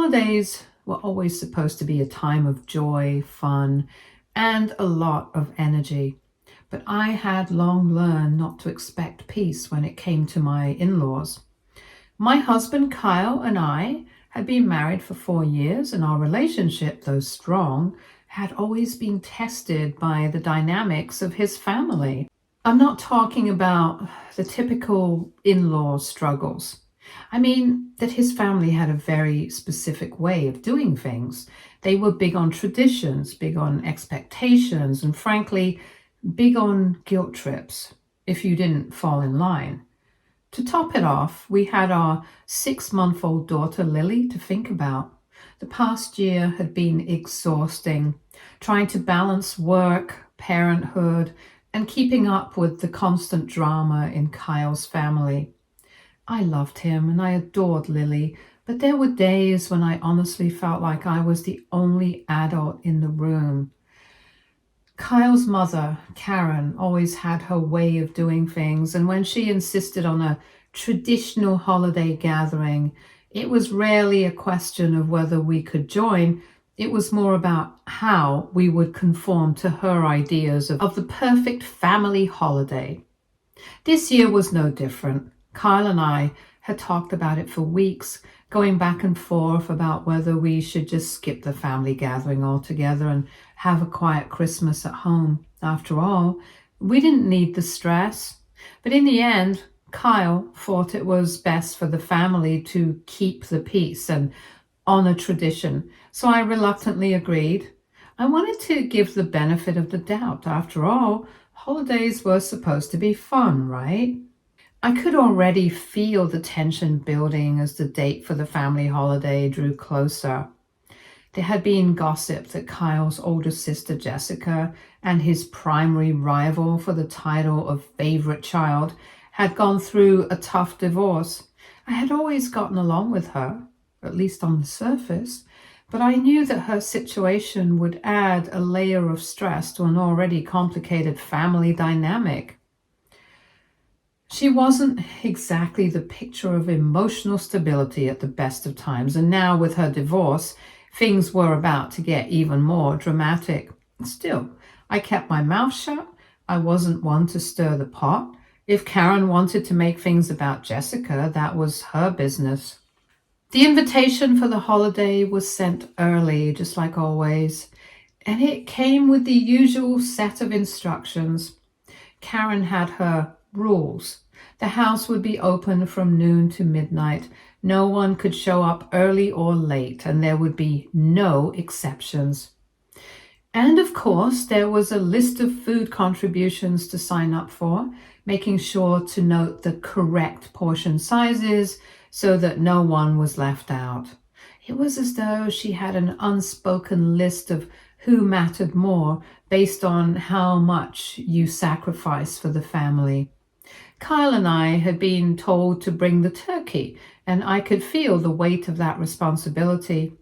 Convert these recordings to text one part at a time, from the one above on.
Holidays were always supposed to be a time of joy, fun, and a lot of energy. But I had long learned not to expect peace when it came to my in laws. My husband Kyle and I had been married for 4 years, and our relationship, though strong, had always been tested by the dynamics of his family. I'm not talking about the typical in law struggles. I mean that his family had a very specific way of doing things. They were big on traditions, big on expectations, and frankly, big on guilt trips if you didn't fall in line. To top it off, we had our 6-month-old daughter Lily to think about. The past year had been exhausting, trying to balance work, parenthood, and keeping up with the constant drama in Kyle's family. I loved him and I adored Lily, but there were days when I honestly felt like I was the only adult in the room. Kyle's mother, Karen, always had her way of doing things, and when she insisted on a traditional holiday gathering, it was rarely a question of whether we could join. It was more about how we would conform to her ideas of the perfect family holiday. This year was no different. Kyle and I had talked about it for weeks, going back and forth about whether we should just skip the family gathering altogether and have a quiet Christmas at home. After all, we didn't need the stress. But in the end, Kyle thought it was best for the family to keep the peace and honor tradition, so I reluctantly agreed. I wanted to give the benefit of the doubt. After all, holidays were supposed to be fun, right? I could already feel the tension building as the date for the family holiday drew closer. There had been gossip that Kyle's older sister Jessica and his primary rival for the title of favorite child had gone through a tough divorce. I had always gotten along with her, at least on the surface, but I knew that her situation would add a layer of stress to an already complicated family dynamic. She wasn't exactly the picture of emotional stability at the best of times, and now with her divorce, things were about to get even more dramatic. Still, I kept my mouth shut. I wasn't one to stir the pot. If Karen wanted to make things about Jessica, that was her business. The invitation for the holiday was sent early, just like always, and it came with the usual set of instructions. Karen had her rules. The house would be open from noon to midnight. No one could show up early or late, and there would be no exceptions. And of course, there was a list of food contributions to sign up for, making sure to note the correct portion sizes so that no one was left out. It was as though she had an unspoken list of who mattered more based on how much you sacrifice for the family. Kyle and I had been told to bring the turkey, and I could feel the weight of that responsibility.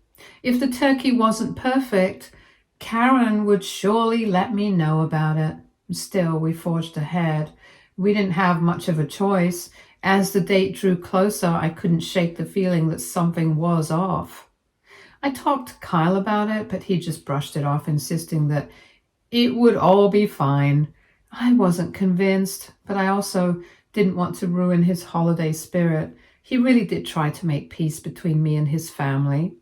If the turkey wasn't perfect, Karen would surely let me know about it. Still, we forged ahead. We didn't have much of a choice. As the date drew closer, I couldn't shake the feeling that something was off. I talked to Kyle about it, but he just brushed it off, insisting that it would all be fine. I wasn't convinced, but I also didn't want to ruin his holiday spirit. He really did try to make peace between me and his family.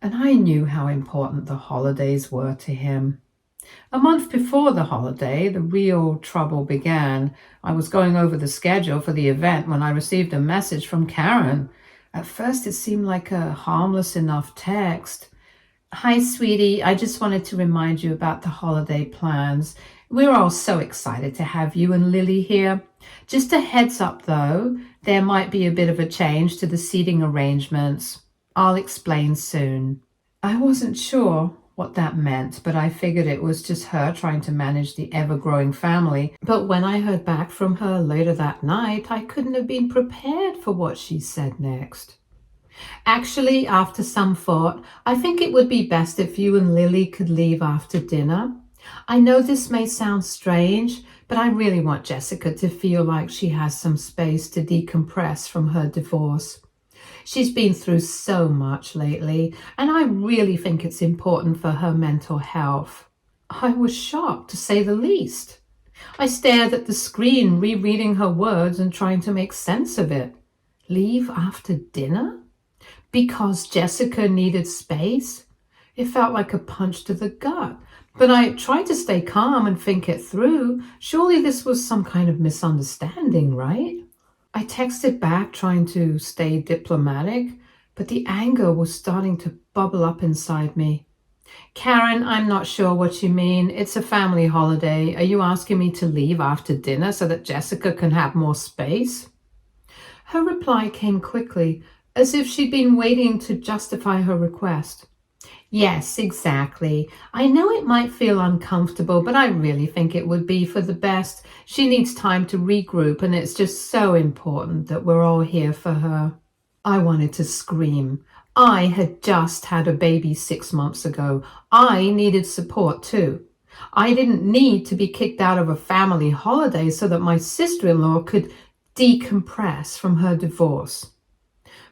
And I knew how important the holidays were to him. A month before the holiday, the real trouble began. I was going over the schedule for the event when I received a message from Karen. At first, it seemed like a harmless enough text. "Hi, sweetie. I just wanted to remind you about the holiday plans. We're all so excited to have you and Lily here. Just a heads up, though, there might be a bit of a change to the seating arrangements. I'll explain soon." I wasn't sure what that meant, but I figured it was just her trying to manage the ever-growing family. But when I heard back from her later that night, I couldn't have been prepared for what she said next. "Actually, after some thought, I think it would be best if you and Lily could leave after dinner. I know this may sound strange, but I really want Jessica to feel like she has some space to decompress from her divorce. She's been through so much lately, and I really think it's important for her mental health. I was shocked, to say the least. I stared at the screen, rereading her words and trying to make sense of it. Leave after dinner? Because Jessica needed space? It felt like a punch to the gut. But I tried to stay calm and think it through. Surely this was some kind of misunderstanding, right? I texted back, trying to stay diplomatic, but the anger was starting to bubble up inside me. Karen, I'm not sure what you mean. It's a family holiday. Are you asking me to leave after dinner so that Jessica can have more space? Her reply came quickly, as if she'd been waiting to justify her request. Yes, exactly. I know it might feel uncomfortable, but I really think it would be for the best. She needs time to regroup, and it's just so important that we're all here for her. I wanted to scream. I had just had a baby 6 months ago. I needed support too. I didn't need to be kicked out of a family holiday so that my sister-in-law could decompress from her divorce.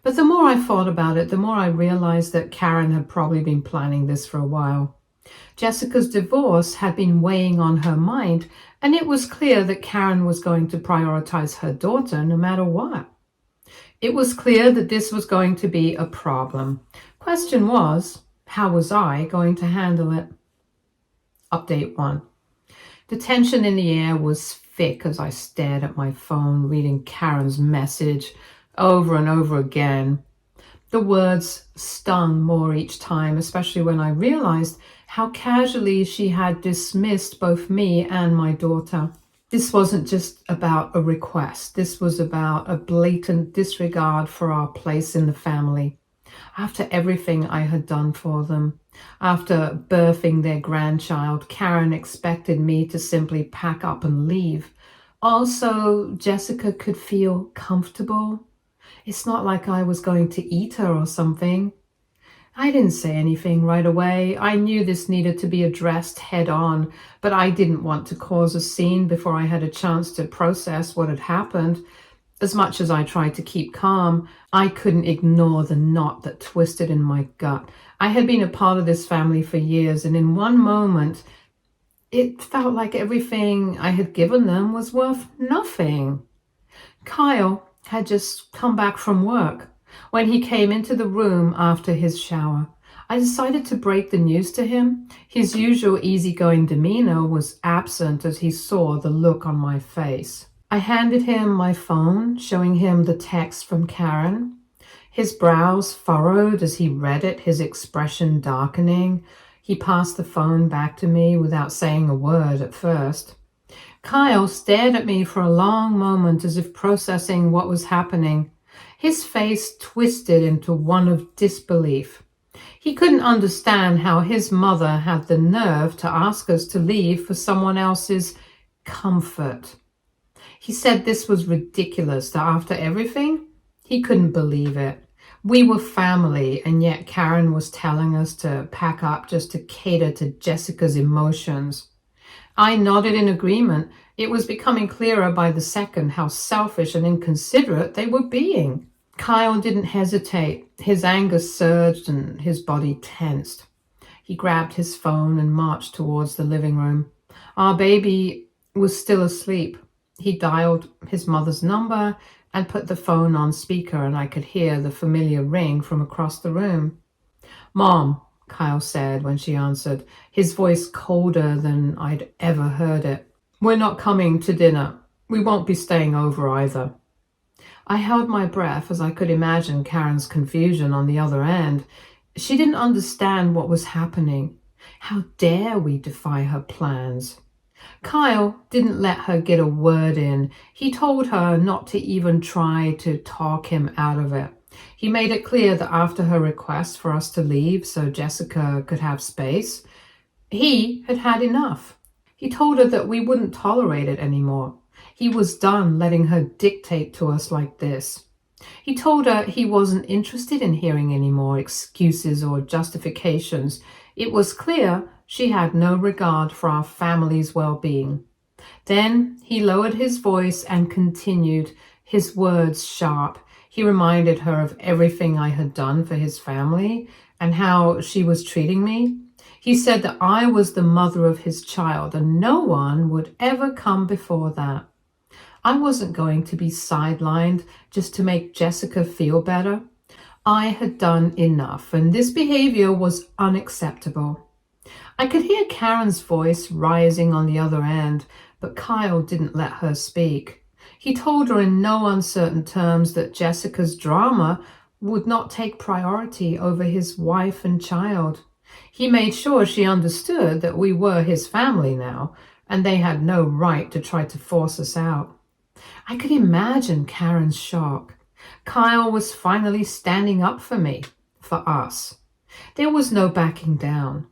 But the more I thought about it, the more I realized that Karen had probably been planning this for a while. Jessica's divorce had been weighing on her mind, and it was clear that Karen was going to prioritize her daughter no matter what. It was clear that this was going to be a problem. Question was, how was I going to handle it? Update 1. The tension in the air was thick as I stared at my phone, reading Karen's message over and over again. The words stung more each time, especially when I realized how casually she had dismissed both me and my daughter. This wasn't just about a request. This was about a blatant disregard for our place in the family. After everything I had done for them, after birthing their grandchild, Karen expected me to simply pack up and leave. Also, Jessica could feel comfortable. It's not like I was going to eat her or something. I didn't say anything right away. I knew this needed to be addressed head on, but I didn't want to cause a scene before I had a chance to process what had happened. As much as I tried to keep calm, I couldn't ignore the knot that twisted in my gut. I had been a part of this family for years, and in one moment, it felt like everything I had given them was worth nothing. Kyle had just come back from work. When he came into the room after his shower, I decided to break the news to him. His usual easygoing demeanor was absent as he saw the look on my face. I handed him my phone, showing him the text from Karen. His brows furrowed as he read it, his expression darkening. He passed the phone back to me without saying a word at first. Kyle stared at me for a long moment as if processing what was happening. His face twisted into one of disbelief. He couldn't understand how his mother had the nerve to ask us to leave for someone else's comfort. He said this was ridiculous, that after everything, he couldn't believe it. We were family, and yet Karen was telling us to pack up just to cater to Jessica's emotions. I nodded in agreement. It was becoming clearer by the second how selfish and inconsiderate they were being. Kyle didn't hesitate. His anger surged and his body tensed. He grabbed his phone and marched towards the living room. Our baby was still asleep. He dialed his mother's number and put the phone on speaker, and I could hear the familiar ring from across the room. "Mom," Kyle said when she answered, his voice colder than I'd ever heard it. "We're not coming to dinner. We won't be staying over either." I held my breath as I could imagine Karen's confusion on the other end. She didn't understand what was happening. How dare we defy her plans? Kyle didn't let her get a word in. He told her not to even try to talk him out of it. He made it clear that after her request for us to leave so Jessica could have space, he had had enough. He told her that we wouldn't tolerate it anymore. He was done letting her dictate to us like this. He told her he wasn't interested in hearing any more excuses or justifications. It was clear she had no regard for our family's well-being. Then he lowered his voice and continued, his words sharp. He reminded her of everything I had done for his family and how she was treating me. He said that I was the mother of his child and no one would ever come before that. I wasn't going to be sidelined just to make Jessica feel better. I had done enough, and this behavior was unacceptable. I could hear Karen's voice rising on the other end, but Kyle didn't let her speak. He told her in no uncertain terms that Jessica's drama would not take priority over his wife and child. He made sure she understood that we were his family now, and they had no right to try to force us out. I could imagine Karen's shock. Kyle was finally standing up for me, for us. There was no backing down.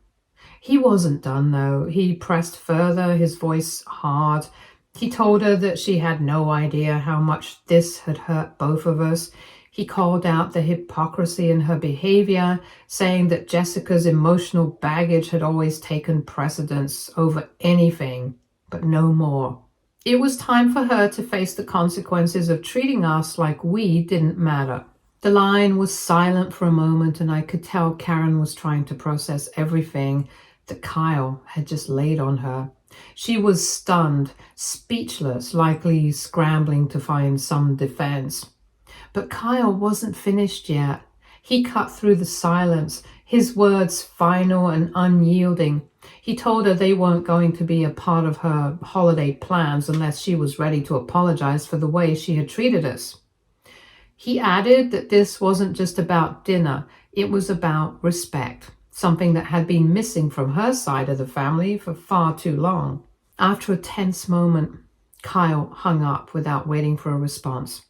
He wasn't done, though. He pressed further, his voice hard. He told her that she had no idea how much this had hurt both of us. He called out the hypocrisy in her behavior, saying that Jessica's emotional baggage had always taken precedence over anything, but no more. It was time for her to face the consequences of treating us like we didn't matter. The line was silent for a moment, and I could tell Karen was trying to process everything that Kyle had just laid on her. She was stunned, speechless, likely scrambling to find some defense. But Kyle wasn't finished yet. He cut through the silence, his words final and unyielding. He told her they weren't going to be a part of her holiday plans unless she was ready to apologize for the way she had treated us. He added that this wasn't just about dinner, it was about respect, something that had been missing from her side of the family for far too long. After a tense moment, Kyle hung up without waiting for a response.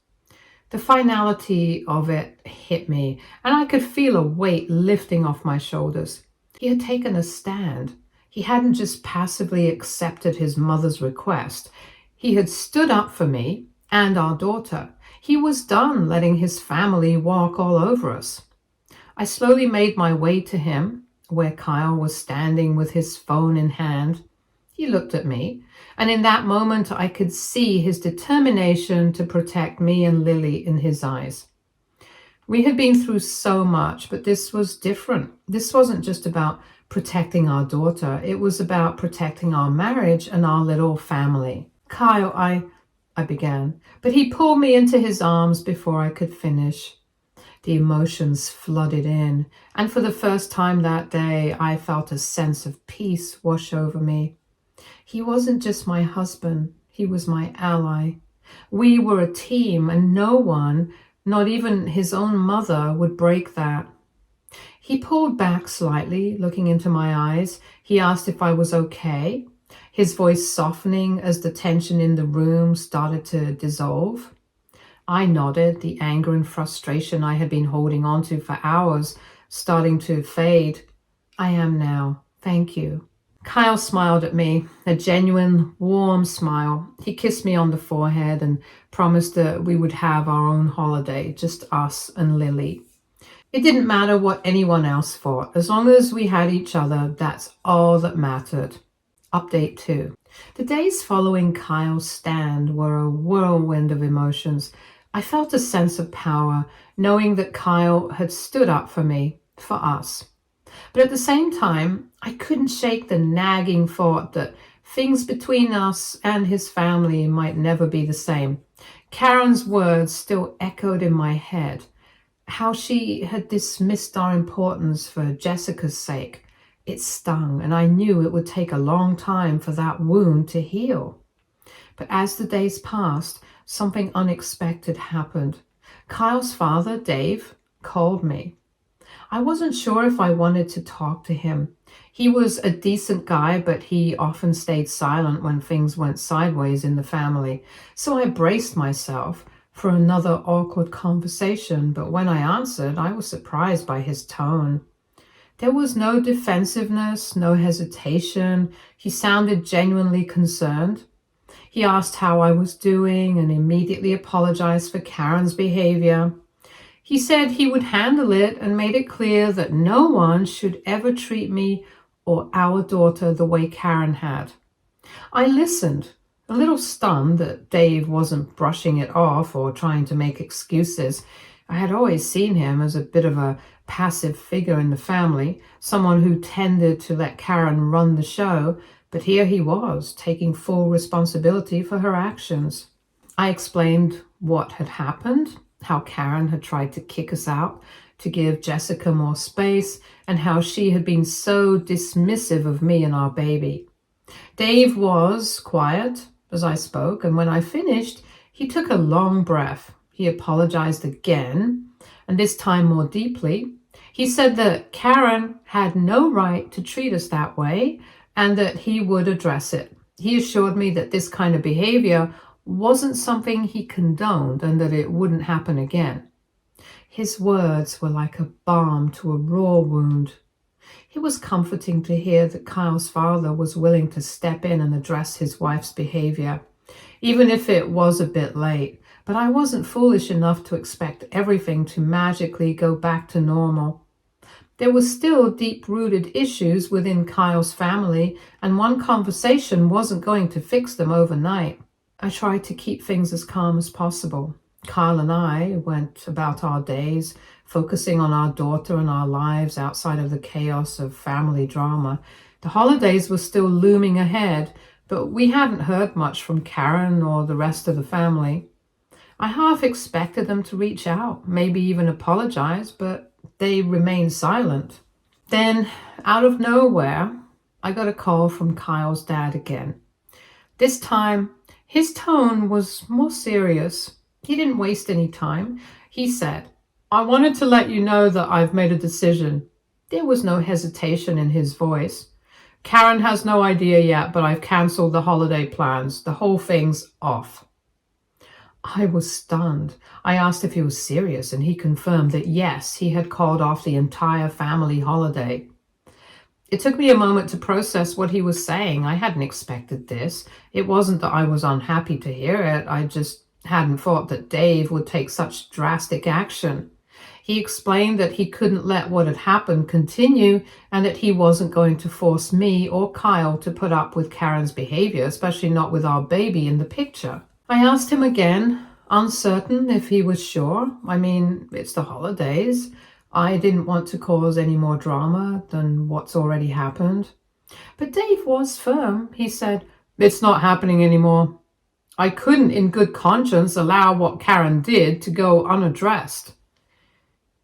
The finality of it hit me, and I could feel a weight lifting off my shoulders. He had taken a stand. He hadn't just passively accepted his mother's request. He had stood up for me and our daughter. He was done letting his family walk all over us. I slowly made my way to him, where Kyle was standing with his phone in hand. He looked at me, and in that moment I could see his determination to protect me and Lily in his eyes. We had been through so much, but this was different. This wasn't just about protecting our daughter. It was about protecting our marriage and our little family. Kyle, I began, but he pulled me into his arms before I could finish. The emotions flooded in, and for the first time that day, I felt a sense of peace wash over me. He wasn't just my husband, he was my ally. We were a team, and no one, not even his own mother, would break that. He pulled back slightly, looking into my eyes. He asked if I was okay, his voice softening as the tension in the room started to dissolve. I nodded, the anger and frustration I had been holding on to for hours starting to fade. I am now. Thank you. Kyle smiled at me, a genuine, warm smile. He kissed me on the forehead and promised that we would have our own holiday, just us and Lily. It didn't matter what anyone else thought. As long as we had each other, that's all that mattered. Update 2. The days following Kyle's stand were a whirlwind of emotions. I felt a sense of power, knowing that Kyle had stood up for me, for us. But at the same time, I couldn't shake the nagging thought that things between us and his family might never be the same. Karen's words still echoed in my head. How she had dismissed our importance for Jessica's sake. It stung, and I knew it would take a long time for that wound to heal. But as the days passed, something unexpected happened. Kyle's father, Dave, called me. I wasn't sure if I wanted to talk to him. He was a decent guy, but he often stayed silent when things went sideways in the family. So I braced myself for another awkward conversation, but when I answered, I was surprised by his tone. There was no defensiveness, no hesitation. He sounded genuinely concerned. He asked how I was doing and immediately apologized for Karen's behavior. He said he would handle it and made it clear that no one should ever treat me or our daughter the way Karen had. I listened, A little stunned that Dave wasn't brushing it off or trying to make excuses. I had always seen him as a bit of a passive figure in the family, someone who tended to let Karen run the show, but here he was, taking full responsibility for her actions. I explained what had happened, how Karen had tried to kick us out to give Jessica more space, and how she had been so dismissive of me and our baby. Dave was quiet as I spoke, and when I finished, he took a long breath. He apologized again, and this time more deeply. He said that Karen had no right to treat us that way and that he would address it. He assured me that this kind of behavior wasn't something he condoned and that it wouldn't happen again. His words were like a balm to a raw wound. It was comforting to hear that Kyle's father was willing to step in and address his wife's behavior, even if it was a bit late. But I wasn't foolish enough to expect everything to magically go back to normal. There were still deep-rooted issues within Kyle's family, and one conversation wasn't going to fix them overnight. I tried to keep things as calm as possible. Kyle and I went about our days, focusing on our daughter and our lives outside of the chaos of family drama. The holidays were still looming ahead, but we hadn't heard much from Karen or the rest of the family. I half expected them to reach out, maybe even apologize, but they remained silent. Then, out of nowhere, I got a call from Kyle's dad again. This time, his tone was more serious. He didn't waste any time. He said, "I wanted to let you know that I've made a decision." There was no hesitation in his voice. "Karen has no idea yet, but I've cancelled the holiday plans. The whole thing's off." I was stunned. I asked if he was serious, and he confirmed that yes, he had called off the entire family holiday. It took me a moment to process what he was saying. I hadn't expected this. It wasn't that I was unhappy to hear it. I just hadn't thought that Dave would take such drastic action. He explained that he couldn't let what had happened continue and that he wasn't going to force me or Kyle to put up with Karen's behavior, especially not with our baby in the picture. I asked him again, uncertain if he was sure. I mean, it's the holidays. I didn't want to cause any more drama than what's already happened. But Dave was firm. He said, "It's not happening anymore. I couldn't in good conscience allow what Karen did to go unaddressed.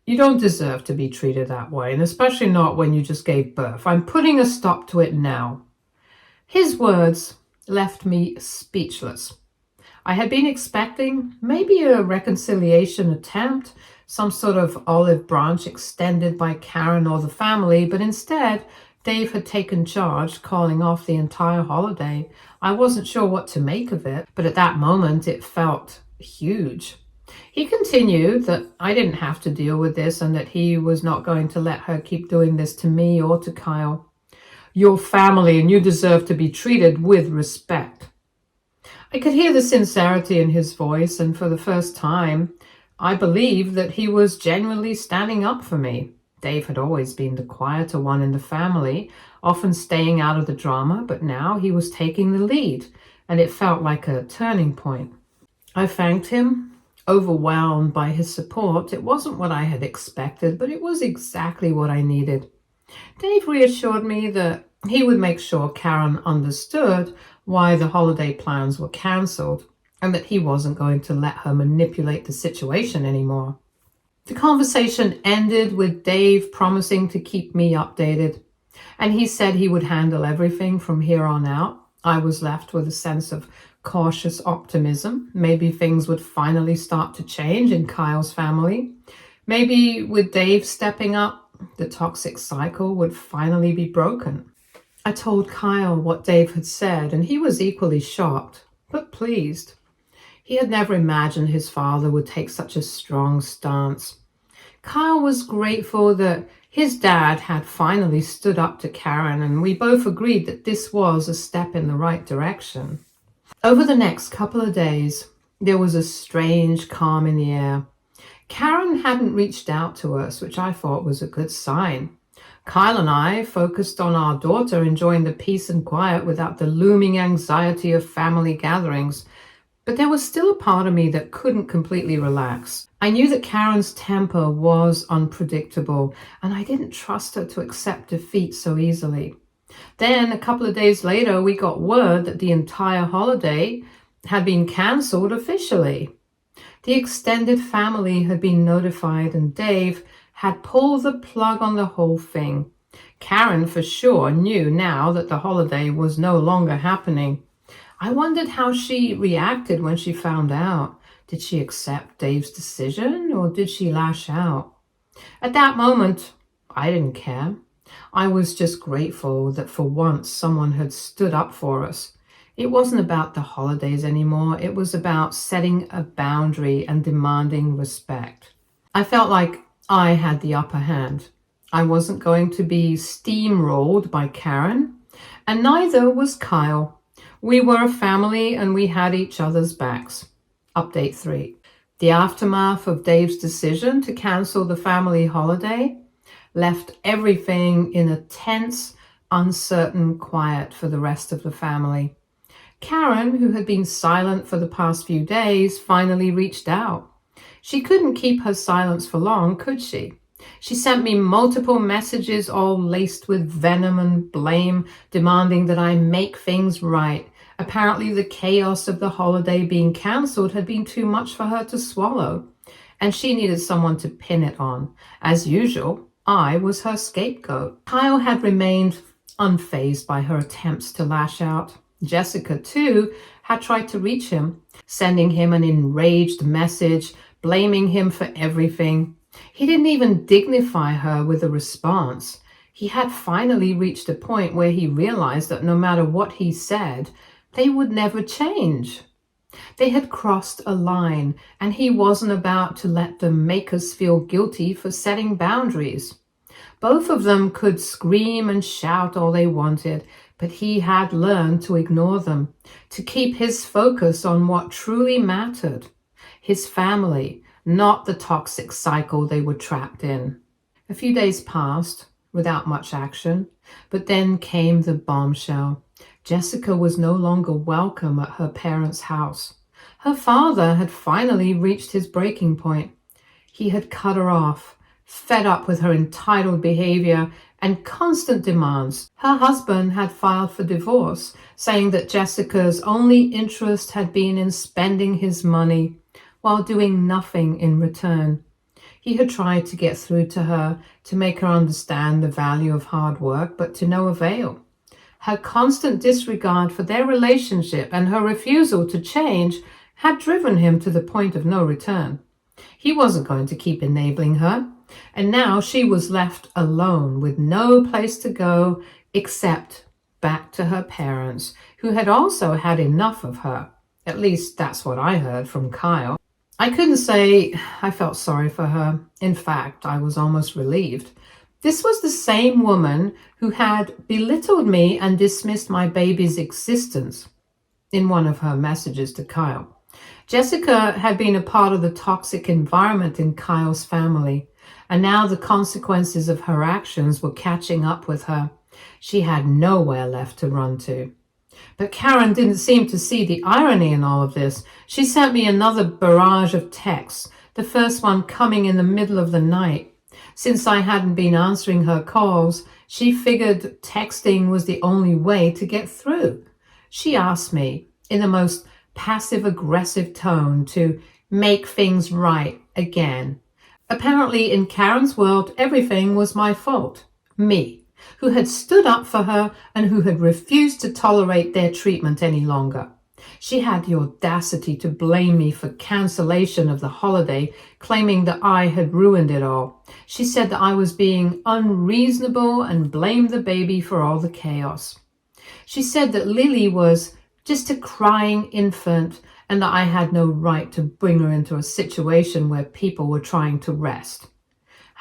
You don't deserve to be treated that way, and especially not when you just gave birth. I'm putting a stop to it now." His words left me speechless. I had been expecting maybe a reconciliation attempt, some sort of olive branch extended by Karen or the family, but instead, Dave had taken charge, calling off the entire holiday. I wasn't sure what to make of it, but at that moment it felt huge. He continued that I didn't have to deal with this and that he was not going to let her keep doing this to me or to Kyle. "Your family and you deserve to be treated with respect." I could hear the sincerity in his voice, and for the first time, I believed that he was genuinely standing up for me. Dave had always been the quieter one in the family, often staying out of the drama, but now he was taking the lead, and it felt like a turning point. I thanked him, overwhelmed by his support. It wasn't what I had expected, but it was exactly what I needed. Dave reassured me that he would make sure Karen understood why the holiday plans were cancelled and that he wasn't going to let her manipulate the situation anymore. The conversation ended with Dave promising to keep me updated, and he said he would handle everything from here on out. I was left with a sense of cautious optimism. Maybe things would finally start to change in Kyle's family. Maybe with Dave stepping up, the toxic cycle would finally be broken. I told Kyle what Dave had said, and he was equally shocked, but pleased. He had never imagined his father would take such a strong stance. Kyle was grateful that his dad had finally stood up to Karen, and we both agreed that this was a step in the right direction. Over the next couple of days, there was a strange calm in the air. Karen hadn't reached out to us, which I thought was a good sign. Kyle and I focused on our daughter enjoying the peace and quiet without the looming anxiety of family gatherings. But there was still a part of me that couldn't completely relax. I knew that Karen's temper was unpredictable, and I didn't trust her to accept defeat so easily. Then, a couple of days later, we got word that the entire holiday had been cancelled officially. The extended family had been notified, and Dave had pulled the plug on the whole thing. Karen for sure knew now that the holiday was no longer happening. I wondered how she reacted when she found out. Did she accept Dave's decision or did she lash out? At that moment, I didn't care. I was just grateful that for once someone had stood up for us. It wasn't about the holidays anymore. It was about setting a boundary and demanding respect. I felt like I had the upper hand. I wasn't going to be steamrolled by Karen, and neither was Kyle. We were a family and we had each other's backs. Update 3. The aftermath of Dave's decision to cancel the family holiday left everything in a tense, uncertain quiet for the rest of the family. Karen, who had been silent for the past few days, finally reached out. She couldn't keep her silence for long, could she? She sent me multiple messages, all laced with venom and blame, demanding that I make things right. Apparently, the chaos of the holiday being cancelled had been too much for her to swallow, and she needed someone to pin it on. As usual, I was her scapegoat. Kyle had remained unfazed by her attempts to lash out. Jessica, too, had tried to reach him, sending him an enraged message, blaming him for everything. He didn't even dignify her with a response. He had finally reached a point where he realized that no matter what he said, they would never change. They had crossed a line, and he wasn't about to let them make us feel guilty for setting boundaries. Both of them could scream and shout all they wanted, but he had learned to ignore them, to keep his focus on what truly mattered, his family, not the toxic cycle they were trapped in. A few days passed without much action, but then came the bombshell. Jessica was no longer welcome at her parents' house. Her father had finally reached his breaking point. He had cut her off, fed up with her entitled behavior and constant demands. Her husband had filed for divorce, saying that Jessica's only interest had been in spending his money while doing nothing in return. He had tried to get through to her, to make her understand the value of hard work, but to no avail. Her constant disregard for their relationship and her refusal to change had driven him to the point of no return. He wasn't going to keep enabling her, and now she was left alone with no place to go except back to her parents, who had also had enough of her. At least that's what I heard from Kyle. I couldn't say I felt sorry for her. In fact, I was almost relieved. This was the same woman who had belittled me and dismissed my baby's existence in one of her messages to Kyle. Jessica had been a part of the toxic environment in Kyle's family, and now the consequences of her actions were catching up with her. She had nowhere left to run to. But Karen didn't seem to see the irony in all of this. She sent me another barrage of texts, the first one coming in the middle of the night. Since I hadn't been answering her calls, she figured texting was the only way to get through. She asked me, in the most passive-aggressive tone, to make things right again. Apparently, in Karen's world, everything was my fault. Me, who had stood up for her and who had refused to tolerate their treatment any longer. She had the audacity to blame me for cancellation of the holiday, claiming that I had ruined it all. She said that I was being unreasonable and blamed the baby for all the chaos. She said that Lily was just a crying infant and that I had no right to bring her into a situation where people were trying to rest.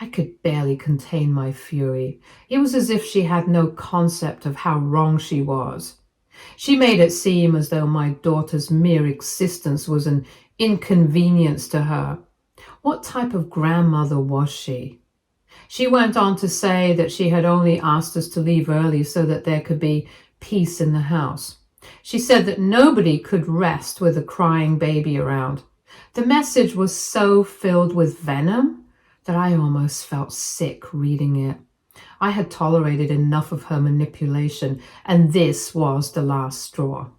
I could barely contain my fury. It was as if she had no concept of how wrong she was. She made it seem as though my daughter's mere existence was an inconvenience to her. What type of grandmother was she? She went on to say that she had only asked us to leave early so that there could be peace in the house. She said that nobody could rest with a crying baby around. The message was so filled with venom that I almost felt sick reading it. I had tolerated enough of her manipulation, and this was the last straw.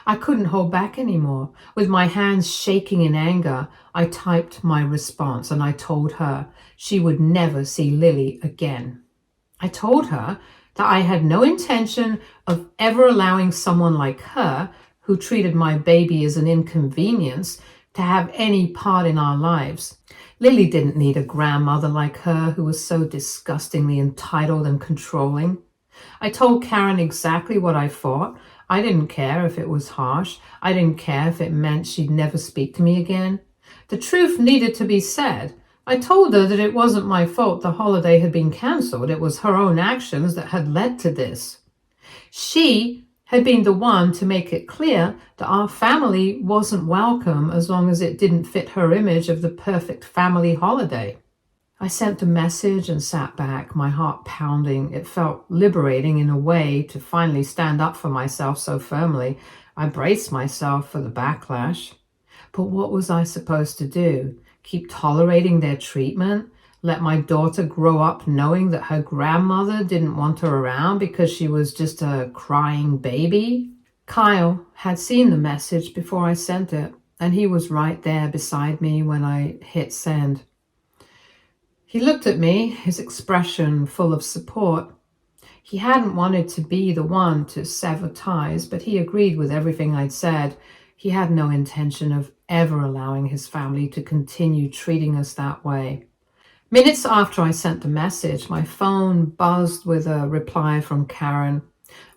I couldn't hold back anymore. With my hands shaking in anger, I typed my response and I told her she would never see Lily again. I told her that I had no intention of ever allowing someone like her, who treated my baby as an inconvenience, to have any part in our lives. Lily didn't need a grandmother like her who was so disgustingly entitled and controlling. I told Karen exactly what I thought. I didn't care if it was harsh. I didn't care if it meant she'd never speak to me again. The truth needed to be said. I told her that it wasn't my fault the holiday had been cancelled. It was her own actions that had led to this. She had been the one to make it clear that our family wasn't welcome as long as it didn't fit her image of the perfect family holiday. I sent the message and sat back, my heart pounding. It felt liberating in a way to finally stand up for myself so firmly. I braced myself for the backlash. But what was I supposed to do? Keep tolerating their treatment? Let my daughter grow up knowing that her grandmother didn't want her around because she was just a crying baby? Kyle had seen the message before I sent it, and he was right there beside me when I hit send. He looked at me, his expression full of support. He hadn't wanted to be the one to sever ties, but he agreed with everything I'd said. He had no intention of ever allowing his family to continue treating us that way. Minutes after I sent the message, my phone buzzed with a reply from Karen.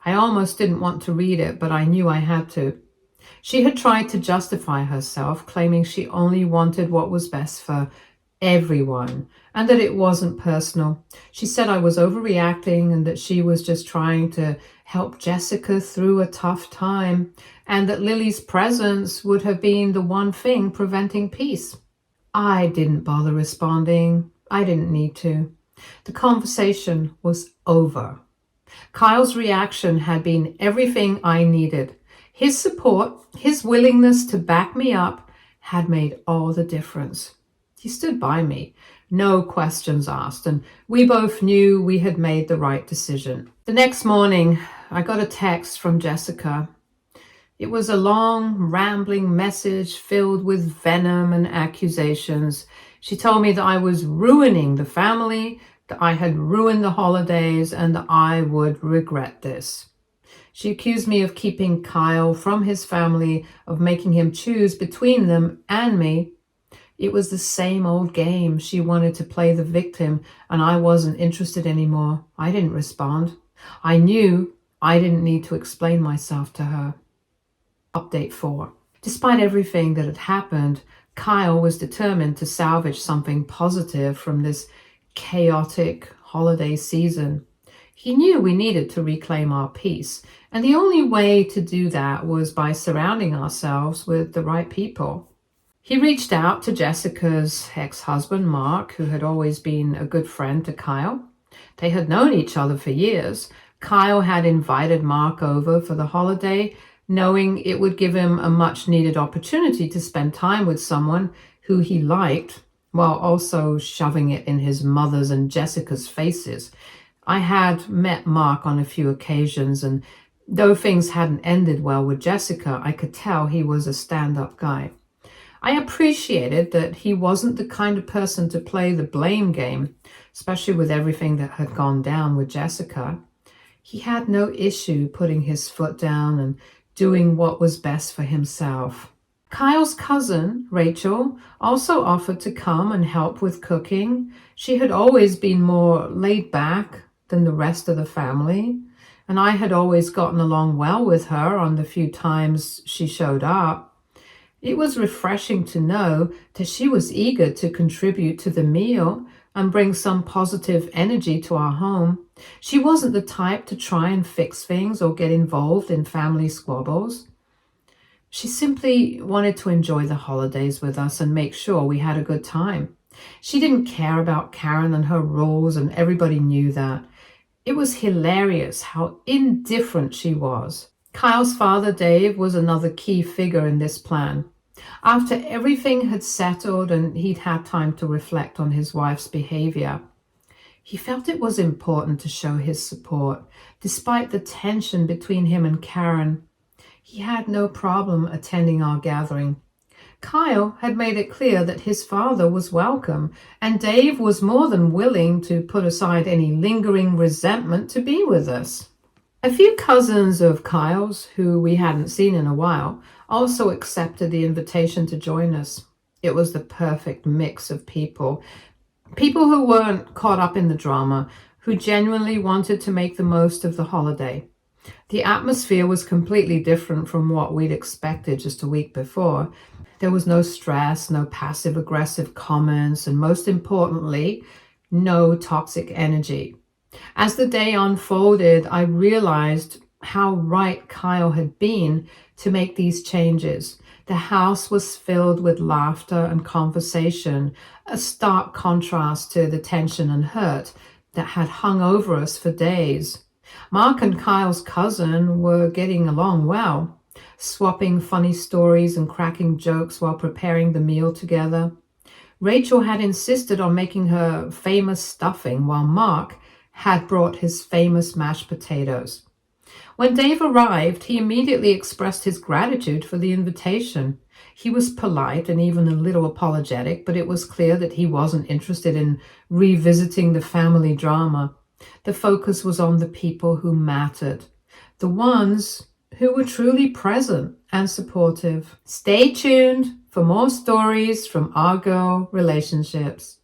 I almost didn't want to read it, but I knew I had to. She had tried to justify herself, claiming she only wanted what was best for everyone and that it wasn't personal. She said I was overreacting and that she was just trying to help Jessica through a tough time and that Lily's presence would have been the one thing preventing peace. I didn't bother responding. I didn't need to. The conversation was over. Kyle's reaction had been everything I needed. His support, his willingness to back me up had made all the difference. He stood by me, no questions asked, and we both knew we had made the right decision. The next morning, I got a text from Jessica. It was a long, rambling message filled with venom and accusations. She told me that I was ruining the family, that I had ruined the holidays, and that I would regret this. She accused me of keeping Kyle from his family, of making him choose between them and me. It was the same old game. She wanted to play the victim, and I wasn't interested anymore. I didn't respond. I knew I didn't need to explain myself to her. Update 4. Despite everything that had happened, Kyle was determined to salvage something positive from this chaotic holiday season. He knew we needed to reclaim our peace, and the only way to do that was by surrounding ourselves with the right people. He reached out to Jessica's ex-husband, Mark, who had always been a good friend to Kyle. They had known each other for years. Kyle had invited Mark over for the holiday, knowing it would give him a much-needed opportunity to spend time with someone who he liked, while also shoving it in his mother's and Jessica's faces. I had met Mark on a few occasions, and though things hadn't ended well with Jessica, I could tell he was a stand-up guy. I appreciated that he wasn't the kind of person to play the blame game, especially with everything that had gone down with Jessica. He had no issue putting his foot down and doing what was best for himself. Kyle's cousin, Rachel, also offered to come and help with cooking. She had always been more laid back than the rest of the family, and I had always gotten along well with her on the few times she showed up. It was refreshing to know that she was eager to contribute to the meal and bring some positive energy to our home. She wasn't the type to try and fix things or get involved in family squabbles. She simply wanted to enjoy the holidays with us and make sure we had a good time. She didn't care about Karen and her roles, and everybody knew that. It was hilarious how indifferent she was. Kyle's father, Dave, was another key figure in this plan. After everything had settled and he'd had time to reflect on his wife's behavior, he felt it was important to show his support. Despite the tension between him and Karen, he had no problem attending our gathering. Kyle had made it clear that his father was welcome, and Dave was more than willing to put aside any lingering resentment to be with us. A few cousins of Kyle's, who we hadn't seen in a while, also accepted the invitation to join us. It was the perfect mix of people. People who weren't caught up in the drama, who genuinely wanted to make the most of the holiday. The atmosphere was completely different from what we'd expected just a week before. There was no stress, no passive-aggressive comments, and most importantly, no toxic energy. As the day unfolded, I realized how right Kyle had been to make these changes. The house was filled with laughter and conversation, a stark contrast to the tension and hurt that had hung over us for days. Mark and Kyle's cousin were getting along well, swapping funny stories and cracking jokes while preparing the meal together. Rachel had insisted on making her famous stuffing, while Mark had brought his famous mashed potatoes. When Dave arrived, he immediately expressed his gratitude for the invitation. He was polite and even a little apologetic, but it was clear that he wasn't interested in revisiting the family drama. The focus was on the people who mattered, the ones who were truly present and supportive. Stay tuned for more stories from our girl relationships.